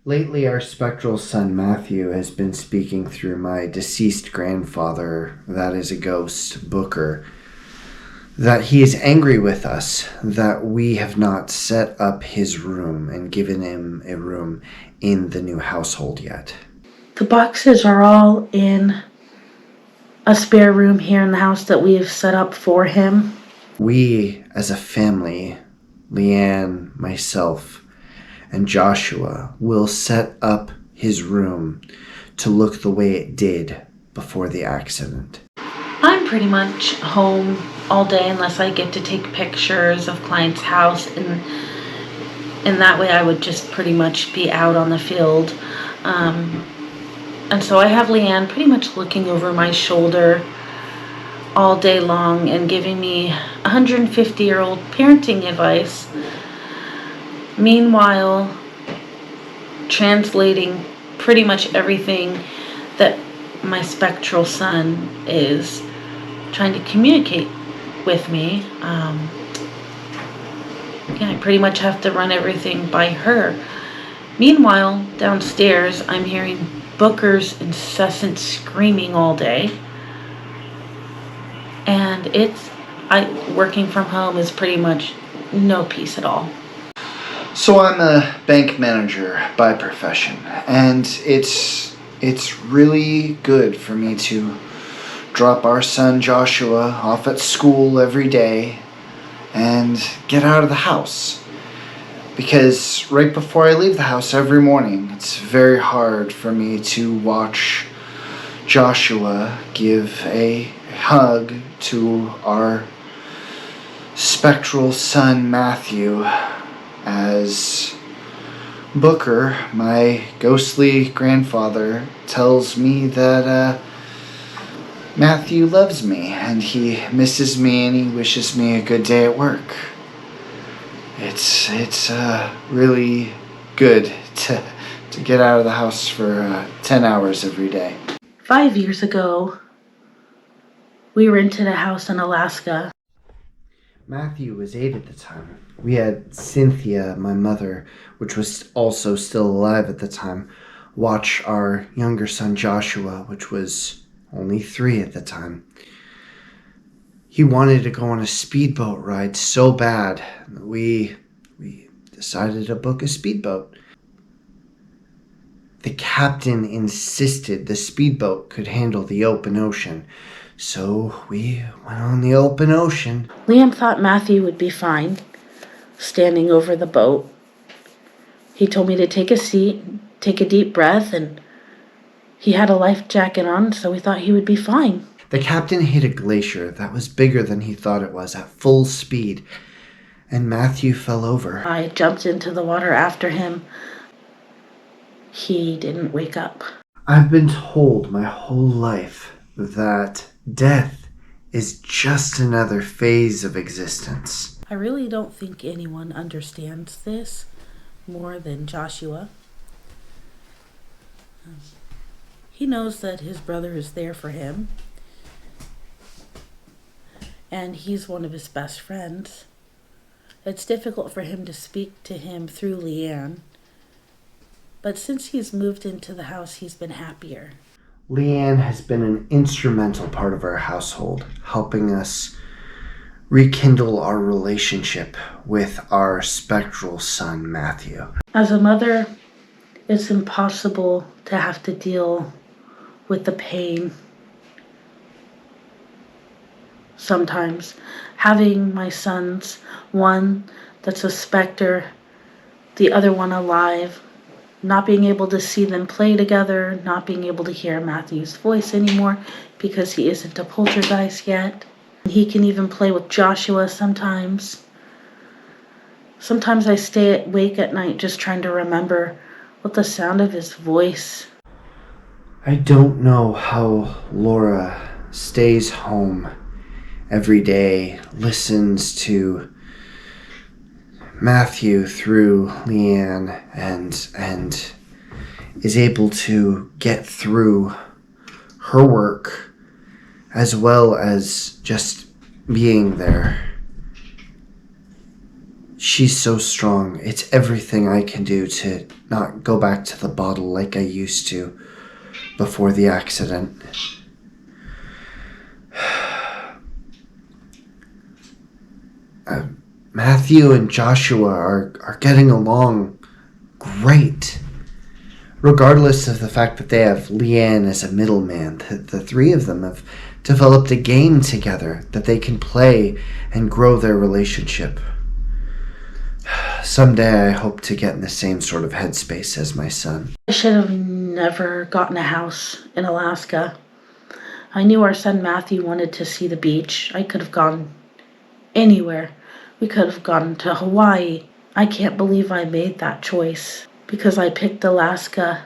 Lately, our spectral son Matthew has been speaking through my deceased grandfather, that is a ghost, Booker, that he is angry with us that we have not set up his room and given him a room in the new household yet. The boxes are all in a spare room here in the house that we have set up for him. We, as a family, Leanne, myself, and Joshua, will set up his room to look the way it did before the accident. I'm pretty much home all day unless I get to take pictures of clients' house, and that way I would just pretty much be out on the field. And so I have Leanne pretty much looking over my shoulder all day long and giving me 150-year-old parenting advice. Meanwhile, translating pretty much everything that my spectral son is trying to communicate with me. I pretty much have to run everything by her. Meanwhile, downstairs, I'm hearing Booker's incessant screaming all day. And working from home is pretty much no peace at all. So I'm a bank manager by profession, and it's really good for me to drop our son Joshua off at school every day and get out of the house. Because right before I leave the house every morning, it's very hard for me to watch Joshua give a hug to our spectral son Matthew, as Booker, my ghostly grandfather, tells me that Matthew loves me and he misses me and he wishes me a good day at work. It's really good to get out of the house for 10 hours every day. 5 years ago, we rented a house in Alaska. Matthew was 8 at the time. We had Cynthia, my mother, which was also still alive at the time, watch our younger son Joshua, which was only 3 at the time. He wanted to go on a speedboat ride so bad that we decided to book a speedboat. The captain insisted the speedboat could handle the open ocean, so we went on the open ocean. Liam thought Matthew would be fine, standing over the boat. He told me to take a seat, take a deep breath, and he had a life jacket on, so we thought he would be fine. The captain hit a glacier that was bigger than he thought it was at full speed, and Matthew fell over. I jumped into the water after him. He didn't wake up. I've been told my whole life that death is just another phase of existence. I really don't think anyone understands this more than Joshua. He knows that his brother is there for him, and he's one of his best friends. It's difficult for him to speak to him through Leanne, but since he's moved into the house, he's been happier. Leanne has been an instrumental part of our household, helping us rekindle our relationship with our spectral son, Matthew. As a mother, it's impossible to have to deal with the pain. Sometimes having my sons, one that's a specter, the other one alive, not being able to see them play together, not being able to hear Matthew's voice anymore because he isn't a poltergeist yet. He can even play with Joshua sometimes. Sometimes I stay awake at night just trying to remember what the sound of his voice. I don't know how Laura stays home every day, listens to Matthew through Leanne, and is able to get through her work as well as just being there. She's so strong. It's everything I can do to not go back to the bottle like I used to before the accident. Matthew and Joshua are getting along great. Regardless of the fact that they have Leanne as a middleman, the three of them have developed a game together that they can play and grow their relationship. Someday I hope to get in the same sort of headspace as my son. I should have never gotten a house in Alaska. I knew our son Matthew wanted to see the beach. I could have gone anywhere. We could have gone to Hawaii. I can't believe I made that choice. Because I picked Alaska,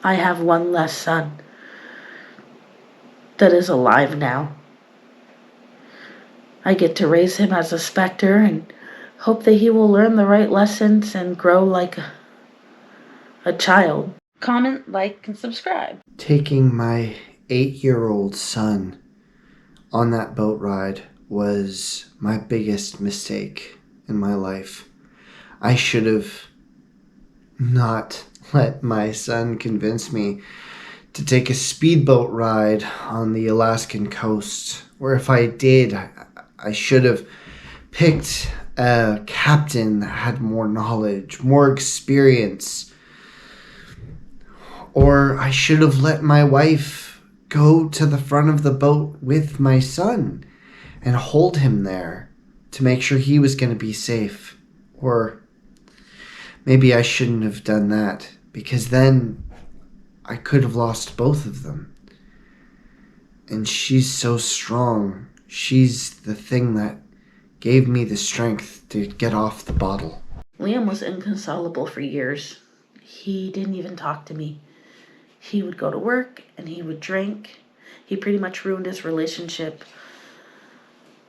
I have one less son that is alive now. I get to raise him as a Spectre and hope that he will learn the right lessons and grow like a child. Comment, like, and subscribe. Taking my 8-year-old son on that boat ride was my biggest mistake in my life. I should have not let my son convince me to take a speedboat ride on the Alaskan coast. Or if I did, I should have picked a captain that had more knowledge, more experience. Or I should have let my wife go to the front of the boat with my son and hold him there to make sure he was going to be safe. Or maybe I shouldn't have done that, because then I could have lost both of them. And she's so strong. She's the thing that gave me the strength to get off the bottle. Liam was inconsolable for years. He didn't even talk to me. He would go to work and he would drink. He pretty much ruined his relationship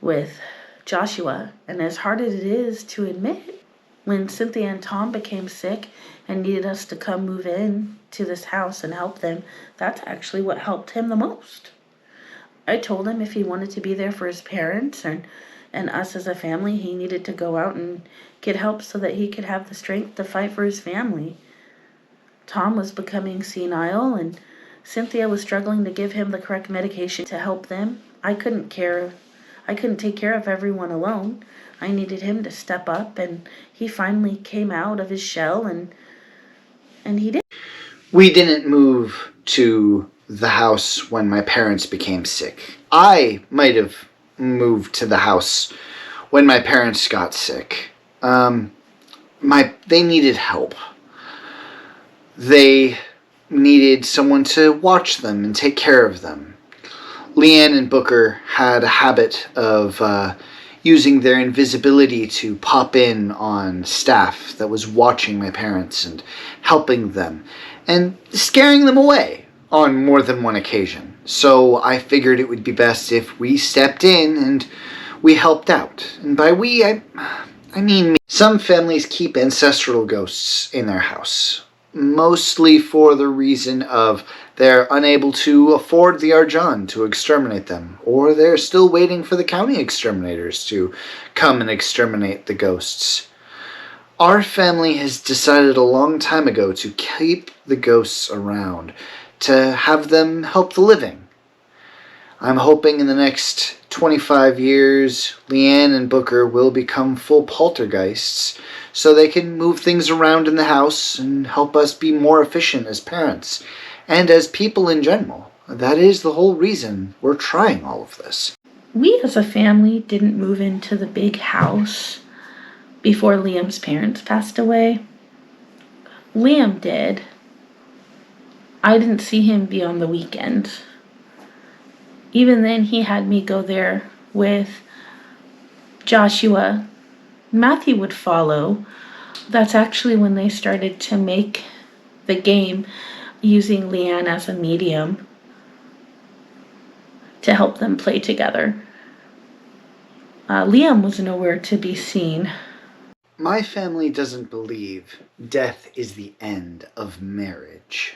with Joshua. And as hard as it is to admit, when Cynthia and Tom became sick and needed us to come move in to this house and help them, that's actually what helped him the most. I told him if he wanted to be there for his parents and us as a family, he needed to go out and get help so that he could have the strength to fight for his family. Tom was becoming senile and Cynthia was struggling to give him the correct medication to help them. I couldn't take care of everyone alone. I needed him to step up, and he finally came out of his shell, and he did. We didn't move to the house when my parents became sick. I might have moved to the house when my parents got sick. They needed help. They needed someone to watch them and take care of them. Leanne and Booker had a habit of using their invisibility to pop in on staff that was watching my parents and helping them and scaring them away on more than one occasion. So I figured it would be best if we stepped in and we helped out. And by we, I mean me. Some families keep ancestral ghosts in their house, mostly for the reason of they're unable to afford the Arjan to exterminate them, or they're still waiting for the county exterminators to come and exterminate the ghosts. Our family has decided a long time ago to keep the ghosts around, to have them help the living. I'm hoping in the next 25 years, Leanne and Booker will become full poltergeists, so they can move things around in the house and help us be more efficient as parents and as people in general. That is the whole reason we're trying all of this. We as a family didn't move into the big house before Liam's parents passed away. Liam did. I didn't see him beyond the weekends. Even then, he had me go there with Joshua. Matthew would follow. That's actually when they started to make the game using Leanne as a medium to help them play together. Liam was nowhere to be seen. My family doesn't believe death is the end of marriage.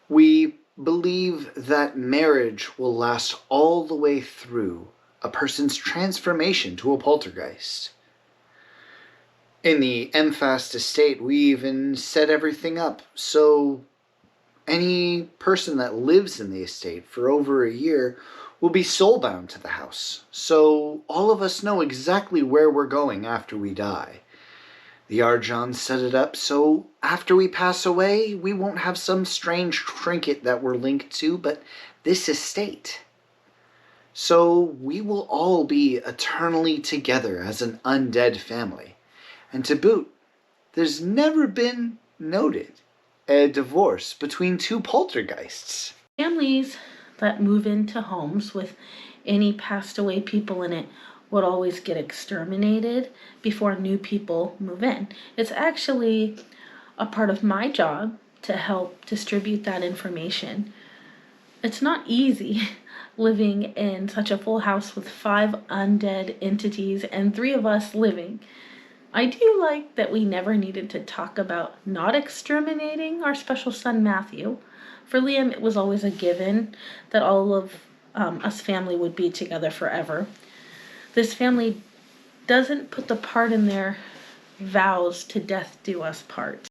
We believe that marriage will last all the way through a person's transformation to a poltergeist. In the MFAST estate, we even set everything up so any person that lives in the estate for over a year will be soulbound to the house. So all of us know exactly where we're going after we die. The Archons set it up so after we pass away, we won't have some strange trinket that we're linked to, but this estate. So we will all be eternally together as an undead family. And to boot, there's never been noted a divorce between two poltergeists. Families that move into homes with any passed away people in it would always get exterminated before new people move in. It's actually a part of my job to help distribute that information. It's not easy living in such a full house with 5 undead entities and 3 of us living. I do like that we never needed to talk about not exterminating our special son Matthew. For Liam, it was always a given that all of us family would be together forever. This family doesn't put the part in their vows to death do us part.